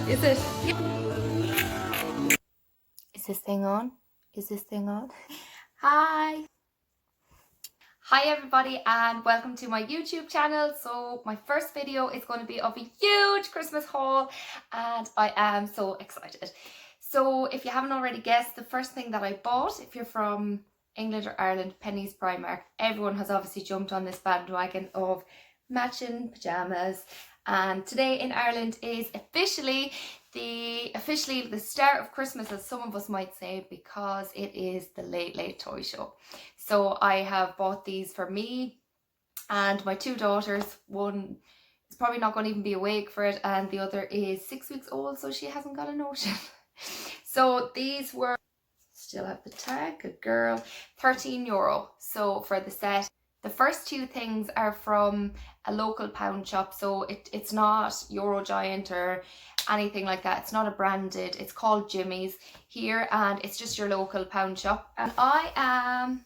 Is it? Is this thing on? Is this thing on? Hi! Hi everybody and welcome to my YouTube channel. So my first video is going to be of a huge Christmas haul and I am so excited. So if you haven't already guessed, the first thing that I bought, if you're from England or Ireland, Penny's Primark, everyone has obviously jumped on this bandwagon of matching pajamas. And today in Ireland is officially the start of Christmas, as some of us might say, because it is the Late Late Toy Show. So I have bought these for me and my two daughters. One is probably not going to even be awake for it and the other is 6 weeks old, so she hasn't got a notion. So these were, still have the tag, good girl, €13. So for the set. The first two things are from a local pound shop, so it's not Eurogiant or anything like that. It's not a branded, it's called Jimmy's here and it's just your local pound shop. And I am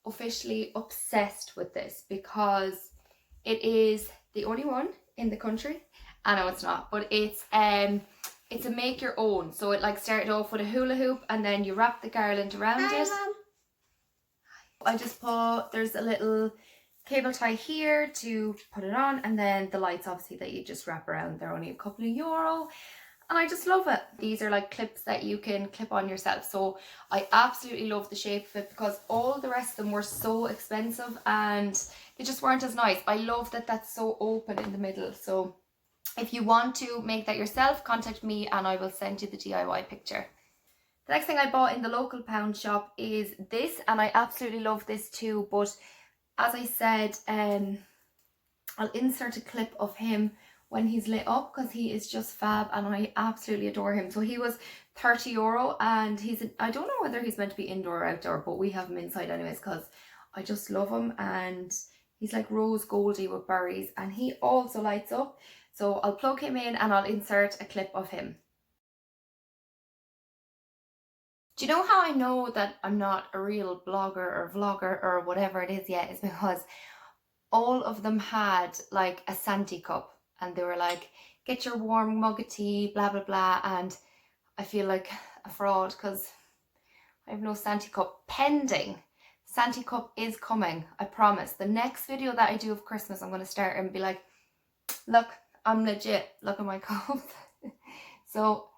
officially obsessed with this because it is the only one in the country. I know it's not, but it's a make your own. So it like started off with a hula hoop and then you wrap the garland around it. I just put, there's a little cable tie here to put it on, and then the lights obviously that you just wrap around. They're only a couple of euro and I just love it. These are like clips that you can clip on yourself. So I absolutely love the shape of it because all the rest of them were so expensive and they just weren't as nice. I love that that's so open in the middle. So if you want to make that yourself, contact me and I will send you the DIY picture. The next thing I bought in the local pound shop is this, and I absolutely love this too, but as I said, I'll insert a clip of him when he's lit up because he is just fab and I absolutely adore him. So he was €30 and I don't know whether he's meant to be indoor or outdoor, but we have him inside anyways because I just love him and he's like rose goldy with berries and he also lights up. So I'll plug him in and I'll insert a clip of him. Do you know how I know that I'm not a real blogger or vlogger or whatever it is yet? Is because all of them had like a Santi cup and they were like, get your warm mug of tea, blah, blah, blah. And I feel like a fraud because I have no Santi cup pending. Santi cup is coming, I promise. The next video that I do of Christmas, I'm going to start and be like, look, I'm legit. Look at my cup. So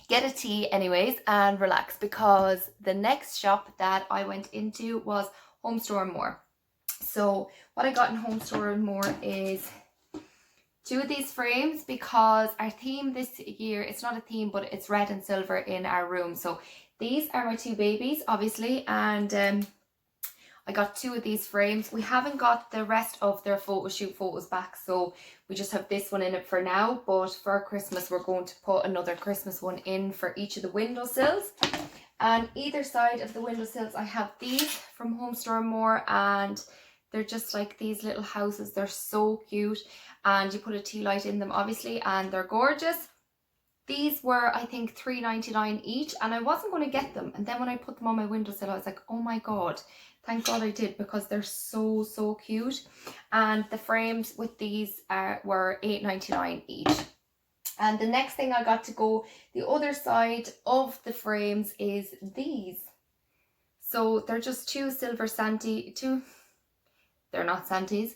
get a tea anyways and relax because the next shop that I went into was Homestore and More. So what I got in Homestore and More is two of these frames because our theme this year, it's not a theme, but it's red and silver in our room. So these are my two babies, obviously, and I got two of these frames. We haven't got the rest of their photo shoot photos back, so we just have this one in it for now. But for Christmas, we're going to put another Christmas one in for each of the windowsills. And either side of the windowsills, I have these from Homestore and More, and they're just like these little houses. They're so cute, and you put a tea light in them, obviously, and they're gorgeous. These were, I think, $3.99 each, and I wasn't going to get them. And then when I put them on my windowsill, I was like, oh my God. Thank God I did because they're so, so cute. And the frames with these were $8.99 each. And the next thing I got to go the other side of the frames is these. So they're just two silver Santi, they're not Santis,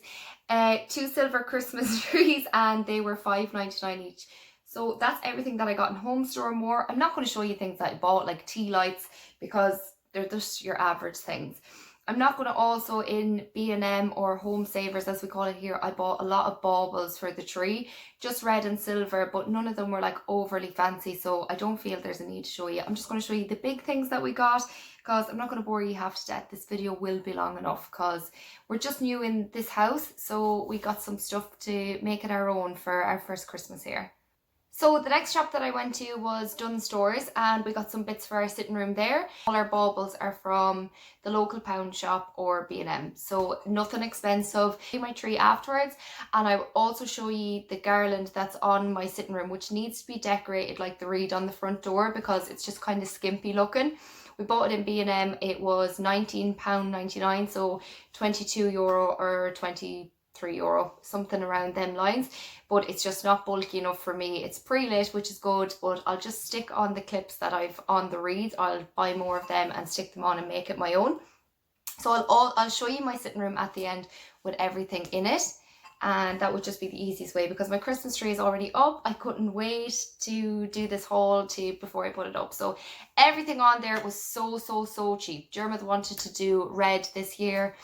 two silver Christmas trees and they were $5.99 each. So that's everything that I got in Homestore and More. I'm not going to show you things that I bought like tea lights because they're just your average things. I'm not going to also in B&M or Home Savers as we call it here, I bought a lot of baubles for the tree, just red and silver, but none of them were like overly fancy, so I don't feel there's a need to show you. I'm just going to show you the big things that we got because I'm not going to bore you half to death. This video will be long enough because we're just new in this house, so we got some stuff to make it our own for our first Christmas here. So the next shop that I went to was Dunnes Stores and we got some bits for our sitting room there. All our baubles are from the local pound shop or B&M, so nothing expensive. My tree afterwards, and I will also show you the garland that's on my sitting room, which needs to be decorated like the reed on the front door because it's just kind of skimpy looking. We bought it in B&M, it was £19.99, so €22 or 20 €3, something around them lines, but it's just not bulky enough for me. It's pre-lit, which is good, but I'll just stick on the clips that I've on the reeds. I'll buy more of them and stick them on and make it my own. So I'll show you my sitting room at the end with everything in it, and that would just be the easiest way because my Christmas tree is already up. I couldn't wait to do this haul before I put it up. So everything on there was so cheap. Dermot wanted to do red this year,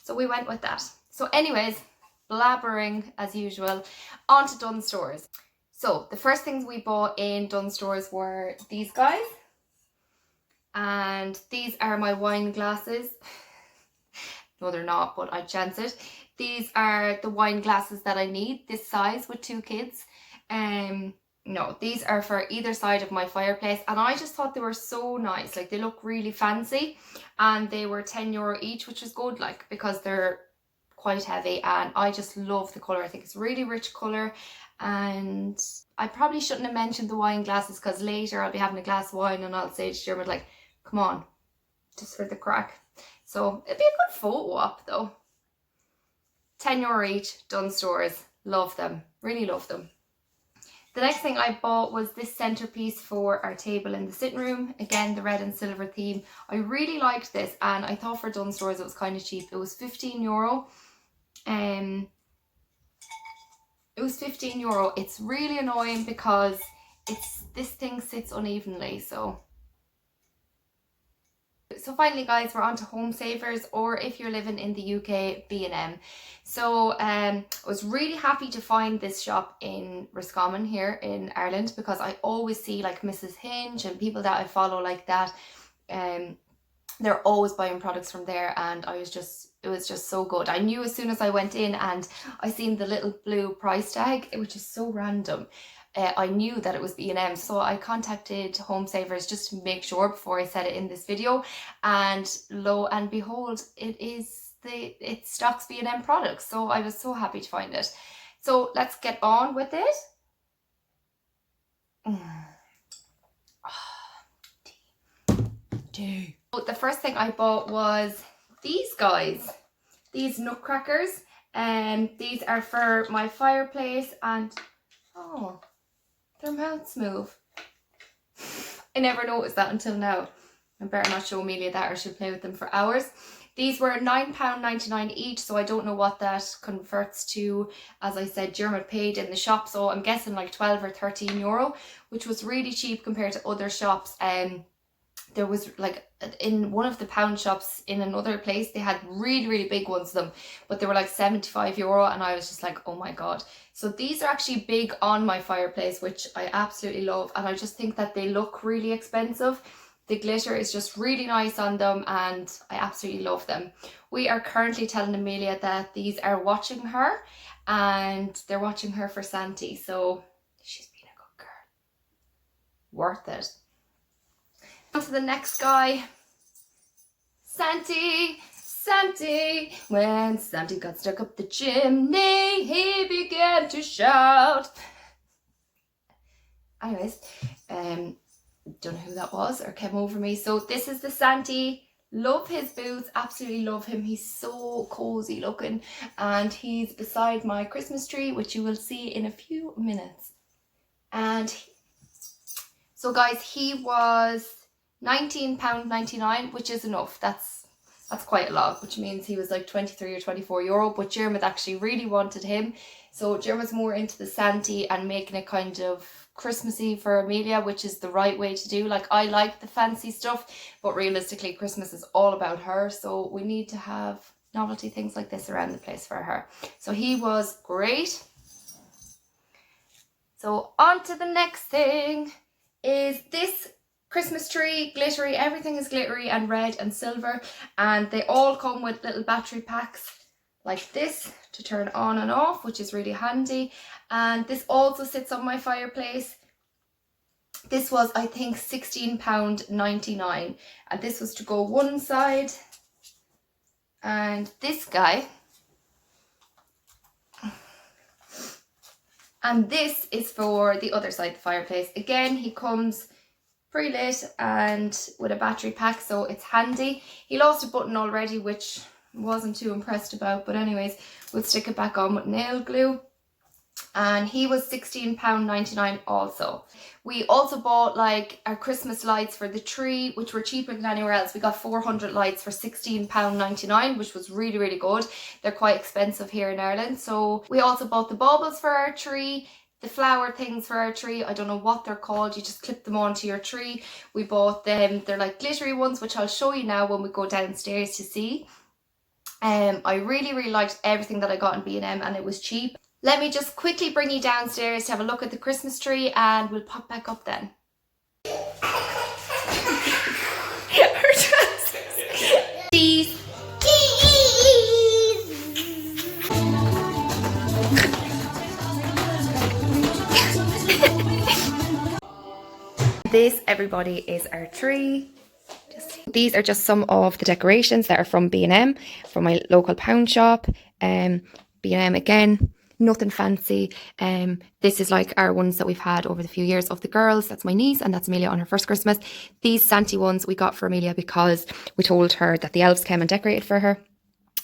so we went with that. So anyways, blabbering as usual, on to Dunnes Stores. So the first things we bought in Dunnes Stores were these guys, and these are my wine glasses. No, they're not, but I'd chance it. These are the wine glasses that I need, this size with 2 kids. No, these are for either side of my fireplace, and I just thought they were so nice. Like, they look really fancy, and they were €10 each, which was good, like, because they're quite heavy, and I just love the colour. I think it's really rich colour, and I probably shouldn't have mentioned the wine glasses because later I'll be having a glass of wine and I'll say to Dermot, like, come on, just for the crack. So it'd be a good photo op though. €10 each, Dunnes Stores. Love them, really love them. The next thing I bought was this centerpiece for our table in the sitting room. Again, the red and silver theme. I really liked this, and I thought for Dunnes Stores it was kind of cheap. It was €15. It was €15. It's really annoying because this thing sits unevenly, so finally guys, we're on to Home Savers, or if you're living in the UK, B&M. So I was really happy to find this shop in Roscommon here in Ireland, because I always see like Mrs. Hinge and people that I follow like that, they're always buying products from there, and it was just so good. I knew as soon as I went in and I seen the little blue price tag, which is so random, I knew that it was B&M. So I contacted Home Savers just to make sure before I said it in this video, and lo and behold, it stocks B&M products. So I was so happy to find it. So let's get on with it. Tea. So the first thing I bought was these guys, these nutcrackers, and these are for my fireplace, and oh, their mouths move. I never noticed that until now. I better not show Amelia that, or she'll play with them for hours. These were £9.99 each, so I don't know what that converts to. As I said, Dermot paid in the shop, so I'm guessing like €12 or €13, which was really cheap compared to other shops. There was like in one of the pound shops in another place, they had really big ones of them, but they were like €75, and I was just like, oh my god. So these are actually big on my fireplace, which I absolutely love, and I just think that they look really expensive. The glitter is just really nice on them, and I absolutely love them. We are currently telling Amelia that these are watching her, and they're watching her for Santi, so she's been a good girl. Worth it. On to the next guy. Santi. When Santi got stuck up the chimney, he began to shout. Anyways, don't know who that was or came over me. So this is the Santi. Love his boots, absolutely love him. He's so cozy looking, and he's beside my Christmas tree, which you will see in a few minutes. And so guys, he was £19.99, which is enough. That's quite a lot, which means he was like €23 or €24, but Dermot actually really wanted him. So Dermot's more into the Santi and making it kind of Christmassy for Amelia, which is the right way to do. Like, I like the fancy stuff, but realistically Christmas is all about her, so we need to have novelty things like this around the place for her. So he was great. So on to the next thing is this Christmas tree, glittery. Everything is glittery and red and silver, and they all come with little battery packs like this to turn on and off, which is really handy. And this also sits on my fireplace. This was, I think, £16.99, and this was to go one side, and this guy, and this is for the other side of the fireplace. Again, he comes pre-lit and with a battery pack, so it's handy. He lost a button already, which I wasn't too impressed about, but anyways, we'll stick it back on with nail glue. And he was £16.99 also. We also bought like our Christmas lights for the tree, which were cheaper than anywhere else. We got 400 lights for £16.99, which was really, really good. They're quite expensive here in Ireland. So we also bought the baubles for our tree, the flower things for our tree. I don't know what they're called. You just clip them onto your tree. We bought them. They're like glittery ones, which I'll show you now when we go downstairs to see. I really, really liked everything that I got in B&M, and it was cheap. Let me just quickly bring you downstairs to have a look at the Christmas tree, and we'll pop back up then. These. This, everybody, is our tree. These are just some of the decorations that are from B&M, from my local pound shop. B&M again, nothing fancy. This is like our ones that we've had over the few years of the girls. That's my niece, and that's Amelia on her first Christmas. These Santa ones we got for Amelia because we told her that the elves came and decorated for her,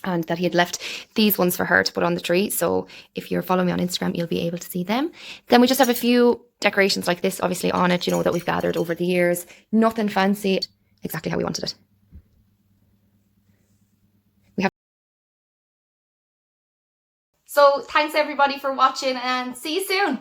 and that he had left these ones for her to put on the tree. So if you're following me on Instagram, you'll be able to see them. Then we just have a few decorations like this, obviously, on it, you know, that we've gathered over the years. Nothing fancy, exactly how we wanted it. So thanks everybody for watching, and see you soon.